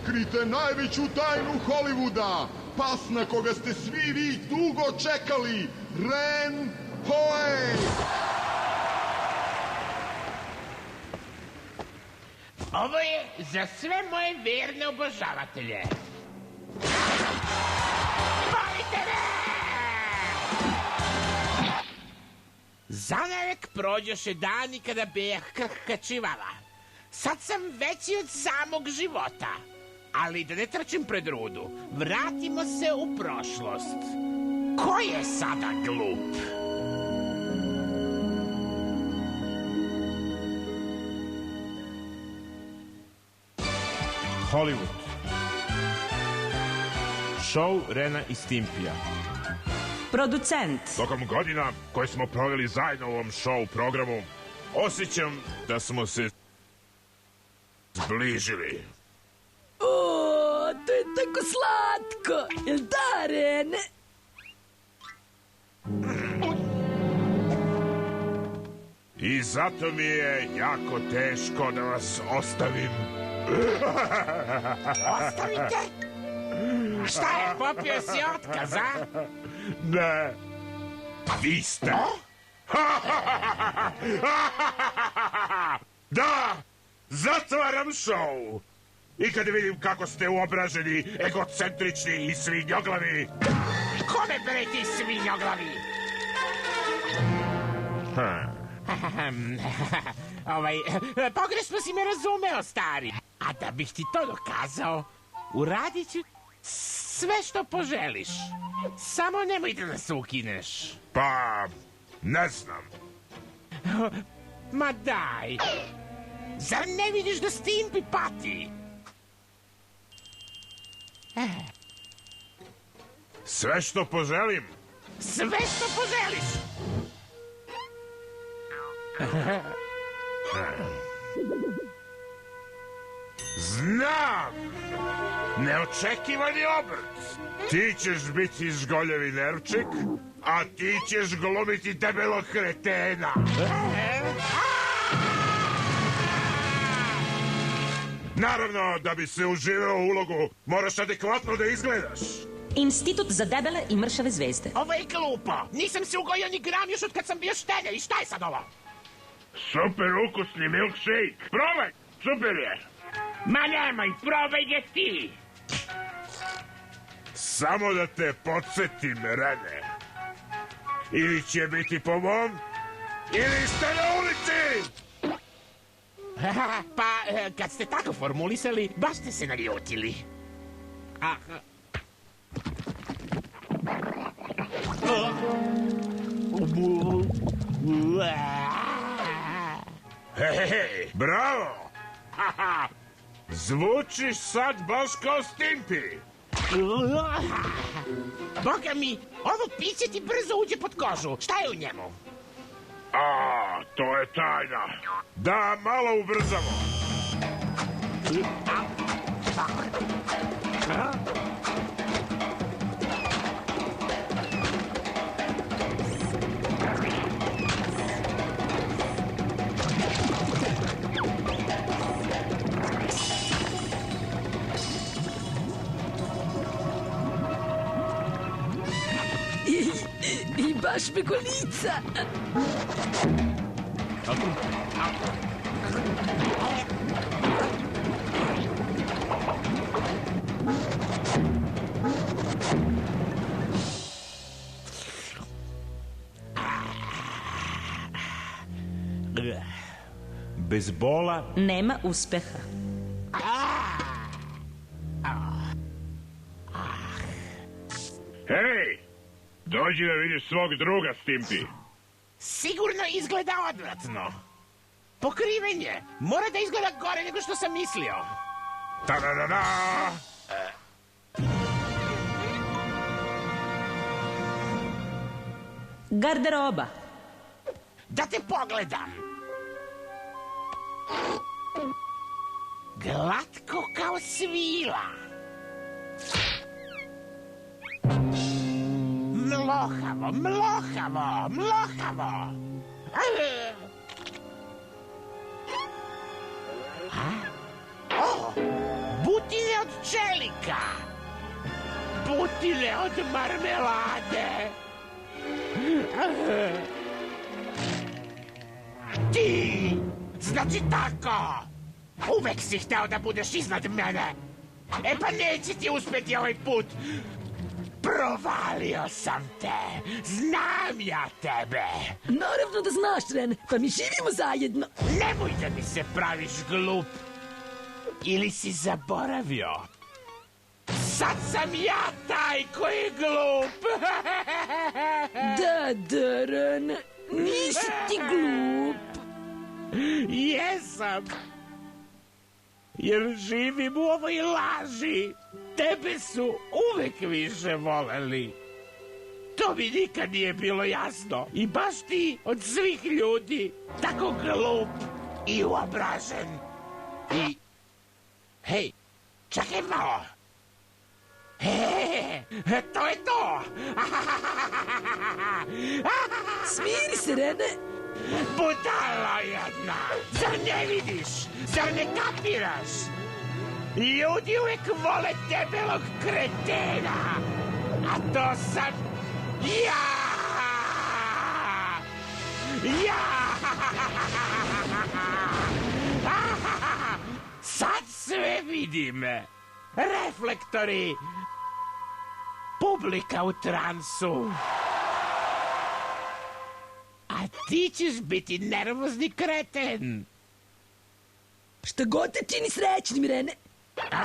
Otkrite najveću tajnu Hollywooda. Pas na koga ste svi vi dugo čekali. Ren Hoey! Ovo je za sve moje verne obožavatelje. Volite me! Zanavek prođoše dani kada bih krkačivala. Sad sam veći od samog života. Ali da ne trčim pred rudu, vratimo se u prošlost. Ko je sada glup? Hollywood. Show Rena i Stimpija. Producent. Tokom godina koje smo proveli zajedno u ovom show programu, osjećam da smo se zbližili. O, to je tako slatko. Jel da, Rene? I zato mi je jako teško da vas ostavim. Ostavite! Šta je, popio si otkaz, a? Ne, vi ste. Da, zatvaram show. I kad vidim kako ste uobraženi, egocentrični i svinjoglavi. Kome bre ti svinjoglavi? Pogrešno si me razumeo, stari. A da bih ti to dokazao, uradit ću sve što poželiš. Samo nemoj da nas ukineš. Pa, ne znam. Ma daj. Zar ne vidiš da Stimpi pati? Sve što poželim. Sve što poželiš. Znam! Neočekivani obrt. Ti ćeš biti žgoljevi nerčik, a ti ćeš glumiti debelog kretena. Naravno, da bi se uživeo u ulogu, moraš adekvatno da izgledaš. Institut za debele i mršave zvezde. Ovo je glupo. Nisam se ugojio ni gram još od kad sam bio štelja. I šta je sad ovo? Super ukusni milkshake. Probaj, super je. Ma nemoj, probaj ga ti. Samo da te podsjetim, Rene. Ili će biti po mom, ili ste na ulici! Pa, kad ste tako formulisali, baš ste se naljutili. Hej, bravo! Zvučiš sad baš kao Stimpi. Boga mi, ovo piće ti brzo uđe pod kožu. Šta je u njemu? A, to je tajna. Da, malo ubrzamo. I baš me golica. Bez bola nema uspeha. Hej, dođi da vidiš svog druga, Stimpi. Sigurno izgleda odvratno. Pokriven je. Mora da izgleda gore nego što sam mislio. Ta-da-da-da! Garderoba. Da te pogledam. Glatko kao svila. Mlohavo, mlohavo, mlohavo. butine od čelika, butine od marmelade. Ti, znači tako, uvek si hteo da budeš iznad mene. E pa neće ti uspeti ovaj put. Provalio sam te, znam ja tebe. Naravno da znaš, Ren, pa mi živimo zajedno. Nemoj da mi se praviš glup. Ili si zaboravio? Sad sam ja taj koji je glup. Da, Ren, nisi ti glup. Jesam. Jer živim u ovoj laži. Tebe su uvek više voleli. To mi nikad nije bilo jasno. I baš ti od svih ljudi tako glup i uobražen. I... Hej, čekaj malo. To je to. Smiri se, Rene. Budala jedna. Zar ne vidiš? Zar ne kapiraš? Ljudi uvek vole debelog kretena. A to sam ja. Sad sve vidim. Reflektori. Publika u transu. A ti ćeš biti nervozni kreten. Šta god te čini srećnim, Rene. A?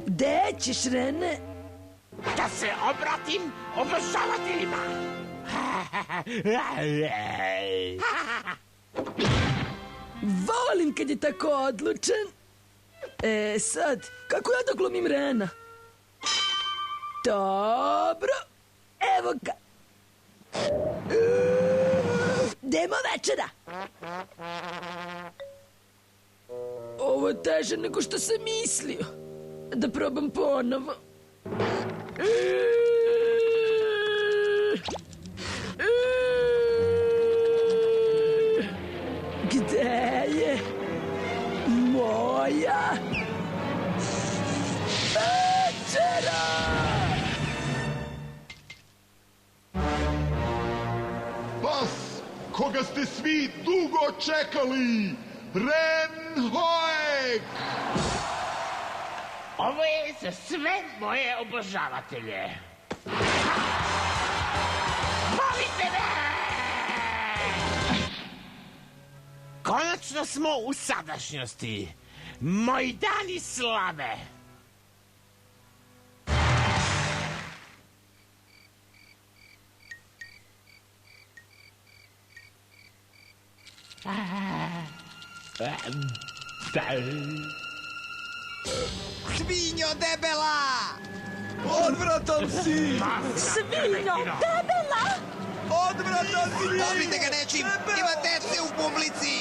Gde ćeš, Rene? Da se obratim obožavateljima. Volim kad je tako odlučan. Sad, kako ja da glumim Rena? Dobro. Evo ga. Demo večera. Ovo je teže nego što sam mislio. Da probam ponovo. Gde je moja večera? Pas koga ste svi dugo čekali, Ren Hoek! Ovo je za sve moje obožavatelje. Volite me! Konačno smo u sadašnjosti. Moji dani slave. Svinjo debela! Odvratan si! Svinjo debela! Odvratan si! Dobite ga nečim! Ima dece u publici!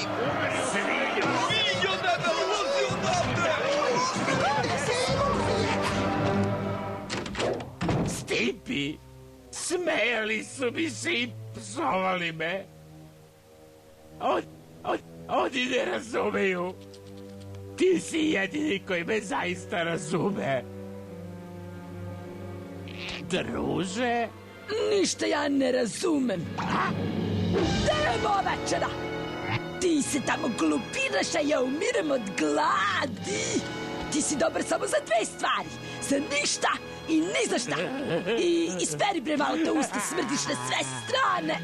Svinjo debela, uzi odavde! Stipi, smejali su mi se i psovali me. Oni ne razumeju. Ti si jedini koji me zaista razume. Druže? Ništa ja ne razumem. Demo večera! Ti se tamo glupiraš, a ja umirem od gladi. Ti si dobar samo za dve stvari. Za ništa i ni za šta. I isperi bre malo to usta, smrdiš na sve strane.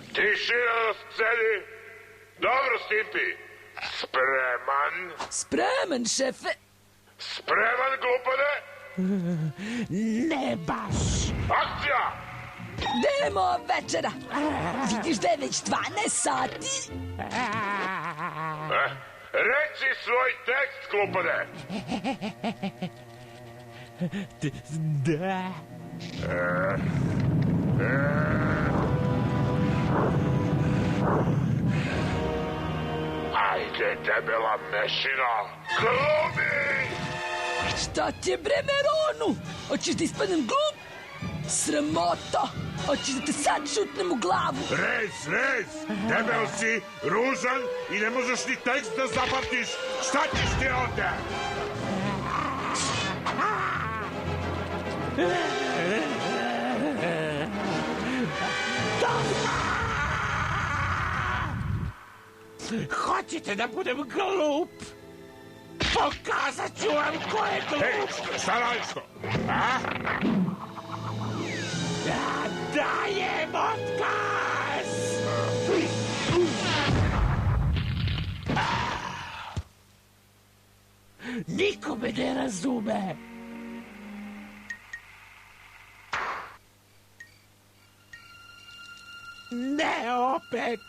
Tišina na sceni. Dobro, Stipi. Spreman? Spreman, šefe. Spreman, glupane? Ne baš. Akcija! Demo večera. Vidiš da je već 12 sati? Reci svoj tekst, glupane. Da. Ajde, debela mešina, glumi! Šta ti je bre, Meronu? Hoćeš da ispadnem glup? Sramota! Hoćeš da te sad šutnem u glavu? Rez! Debel si, ružan i ne možeš ni tekst da zapamtiš. Šta ćeš ti ovde? Hoćete da budem glup? Pokazat ću vam ko je glup! Ej, šta radiš to? A? Dajem otkaz! Niko me ne razume! Ne opet!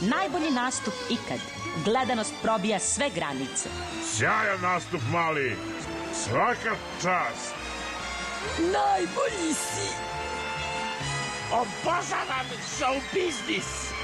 Najbolji nastup ikad. Gledanost probija sve granice. Sjajan nastup, mali. Svaka čast. Najbolji si! Obožavam show biznis!